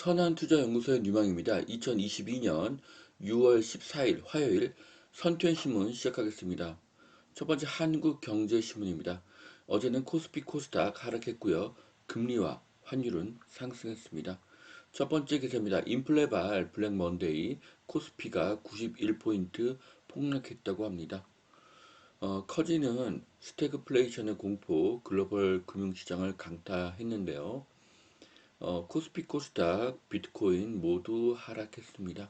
선한투자연구소의 뉴망입니다. 2022년 6월 14일 화요일 선투앤신문 시작하겠습니다. 첫 번째 한국경제신문입니다. 어제는 코스피 코스닥 하락했고요. 금리와 환율은 상승했습니다. 첫 번째 기사입니다. 인플레발 블랙 먼데이 코스피가 91포인트 폭락했다고 합니다. 커지는 스태그플레이션의 공포 글로벌 금융시장을 강타했는데요. 코스피 코스닥 비트코인 모두 하락했습니다.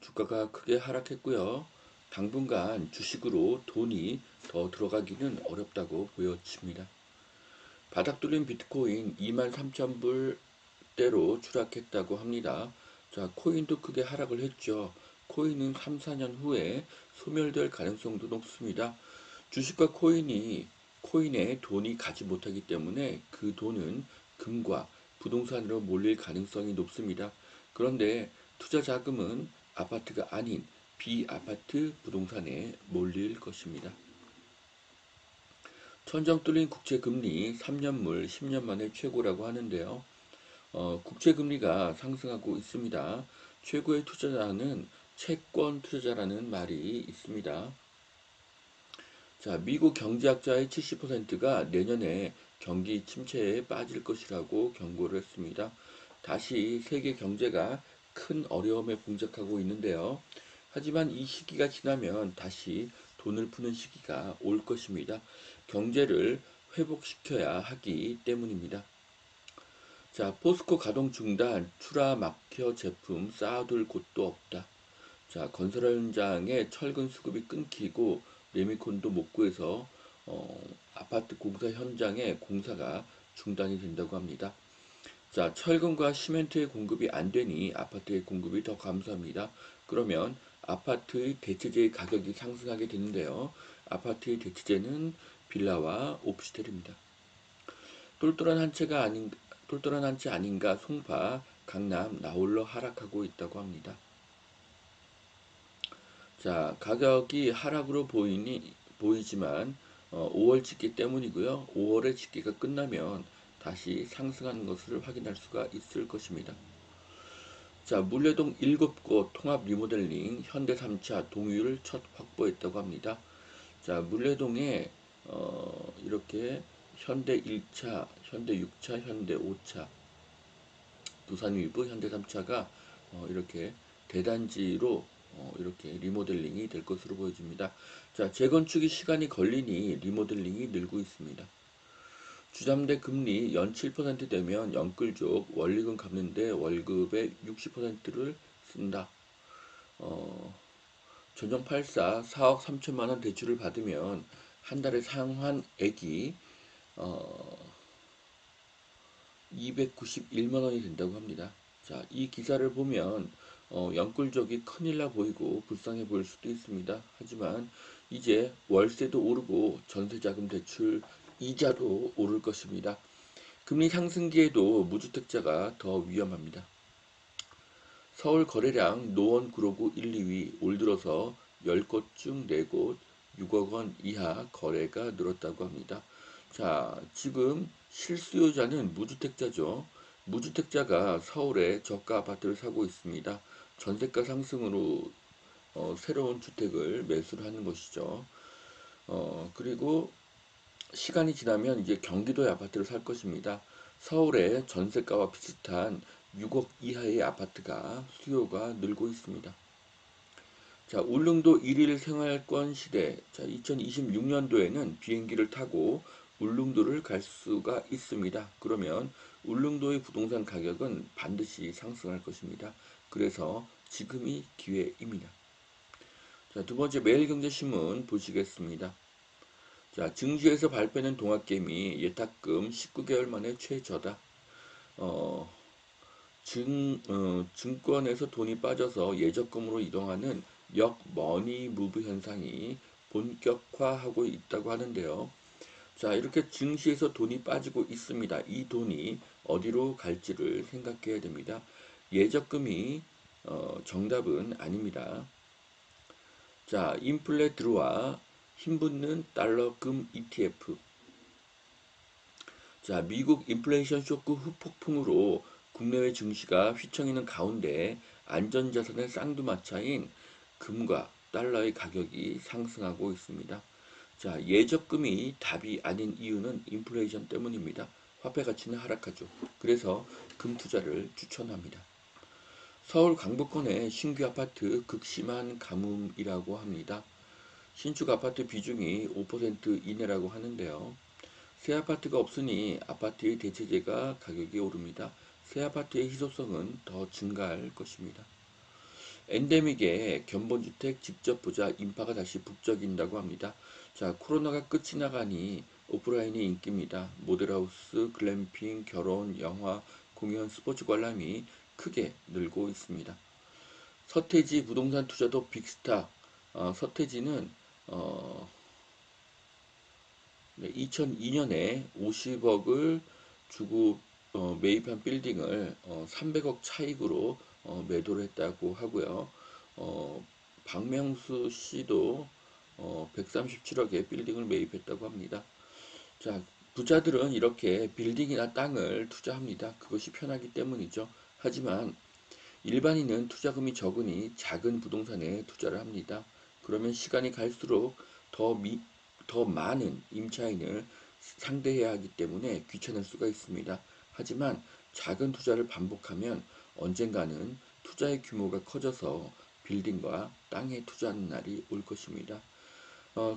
주가가 크게 하락했고요. 당분간 주식으로 돈이 더 들어가기는 어렵다고 보여집니다. 바닥 뚫린 비트코인 23,000불대로 추락했다고 합니다. 자, 코인도 크게 하락을 했죠. 코인은 3, 4년 후에 소멸될 가능성도 높습니다. 주식과 코인에 돈이 가지 못하기 때문에 그 돈은 금과 부동산으로 몰릴 가능성이 높습니다. 그런데 투자 자금은 아파트가 아닌 비아파트 부동산에 몰릴 것입니다. 천정 뚫린 국채금리 3년물 10년 만에 최고라고 하는데요. 국채금리가 상승하고 있습니다. 최고의 투자자는 채권 투자자라는 말이 있습니다. 자, 미국 경제학자의 70%가 내년에 경기 침체에 빠질 것이라고 경고를 했습니다. 다시 세계 경제가 큰 어려움에 봉착하고 있는데요. 하지만 이 시기가 지나면 다시 돈을 푸는 시기가 올 것입니다. 경제를 회복시켜야 하기 때문입니다. 자, 포스코 가동 중단, 추라 막혀 제품 쌓아둘 곳도 없다. 자, 건설 현장에 철근 수급이 끊기고 레미콘도 못 구해서 아파트 공사 현장에 공사가 중단이 된다고 합니다. 자, 철근과 시멘트의 공급이 안 되니 아파트의 공급이 더 감소합니다. 그러면 아파트의 대체재의 가격이 상승하게 되는데요. 아파트의 대체재는 빌라와 오피스텔입니다. 똘똘한 한 채가 아닌 똘똘한 한 채 아닌가 송파, 강남 나홀로 하락하고 있다고 합니다. 자, 가격이 하락으로 보이지만 5월 집계 때문이고요. 5월의 집계가 끝나면 다시 상승하는 것을 확인할 수가 있을 것입니다. 자, 물레동 7곳 통합 리모델링 현대 3차 동의를 첫 확보했다고 합니다. 자, 물레동에 이렇게 현대 1차, 현대 6차, 현대 5차, 두산 위브, 현대 3차가 이렇게 대단지로 이렇게 리모델링이 될 것으로 보여집니다. 자, 재건축이 시간이 걸리니 리모델링이 늘고 있습니다. 주담대 금리 연 7% 되면 영끌족 원리금 갚는데 월급의 60%를 쓴다. 어, 전용 84 4억 3천만 원 대출을 받으면 한 달에 상환액이 어, 291만 원이 된다고 합니다. 자, 이 기사를 보면 영끌족이 큰일 나 보이고 불쌍해 보일 수도 있습니다. 하지만 이제 월세도 오르고 전세자금 대출 이자도 오를 것입니다. 금리 상승기에도 무주택자가 더 위험합니다. 서울 거래량 노원 구로구 1, 2위 올 들어서 10곳 중 4곳 6억 원 이하 거래가 늘었다고 합니다. 자, 지금 실수요자는 무주택자죠. 무주택자가 서울에 저가 아파트를 사고 있습니다. 전세가 상승으로 새로운 주택을 매수를 하는 것이죠. 그리고 시간이 지나면 이제 경기도의 아파트를 살 것입니다. 서울의 전세가와 비슷한 6억 이하의 아파트가 수요가 늘고 있습니다. 자, 울릉도 일일 생활권 시대. 자, 2026년도에는 비행기를 타고 울릉도를 갈 수가 있습니다. 그러면 울릉도의 부동산 가격은 반드시 상승할 것입니다. 그래서 지금이 기회입니다. 자, 두 번째 매일경제신문 보시겠습니다. 자, 증시에서 발표된 동학개미 예탁금 19개월 만에 최저다. 어, 증권에서 돈이 빠져서 예적금으로 이동하는 역머니 무브 현상이 본격화하고 있다고 하는데요. 자, 이렇게 증시에서 돈이 빠지고 있습니다. 이 돈이 어디로 갈지를 생각해야 됩니다. 예적금이 정답은 아닙니다. 자, 인플레 들어와 힘붙는 달러금 ETF. 자, 미국 인플레이션 쇼크 후폭풍으로 국내외 증시가 휘청이는 가운데 안전자산의 쌍두마차인 금과 달러의 가격이 상승하고 있습니다. 자, 예적금이 답이 아닌 이유는 인플레이션 때문입니다. 화폐 가치는 하락하죠. 그래서 금 투자를 추천합니다. 서울 강북권의 신규 아파트 극심한 가뭄이라고 합니다. 신축 아파트 비중이 5% 이내라고 하는데요. 새 아파트가 없으니 아파트의 대체재가 가격이 오릅니다. 새 아파트의 희소성은 더 증가할 것입니다. 엔데믹의 견본주택 직접 보자 인파가 다시 북적인다고 합니다. 자, 코로나가 끝이 나가니 오프라인이 인기입니다. 모델하우스, 글램핑, 결혼, 영화, 공연, 스포츠 관람이 크게 늘고 있습니다. 서태지 부동산 투자도 빅스타. 서태지는 2002년에 50억을 주고 매입한 빌딩을 300억 차익으로 매도를 했다고 하고요. 박명수 씨도 137억에 빌딩을 매입했다고 합니다. 자, 부자들은 이렇게 빌딩이나 땅을 투자합니다. 그것이 편하기 때문이죠. 하지만 일반인은 투자금이 적으니 작은 부동산에 투자를 합니다. 그러면 시간이 갈수록 더 많은 임차인을 상대해야 하기 때문에 귀찮을 수가 있습니다. 하지만 작은 투자를 반복하면 언젠가는 투자의 규모가 커져서 빌딩과 땅에 투자하는 날이 올 것입니다.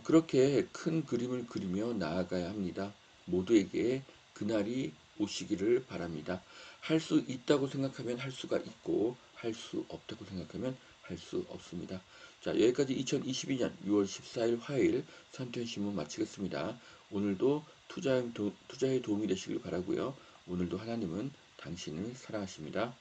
그렇게 큰 그림을 그리며 나아가야 합니다. 모두에게 그날이 오시기를 바랍니다. 할 수 있다고 생각하면 할 수가 있고, 할 수 없다고 생각하면 할 수 없습니다. 자, 여기까지 2022년 6월 14일 화요일 산투앤신문 마치겠습니다. 오늘도 투자에 도움이 되시길 바라고요. 오늘도 하나님은 당신을 사랑하십니다.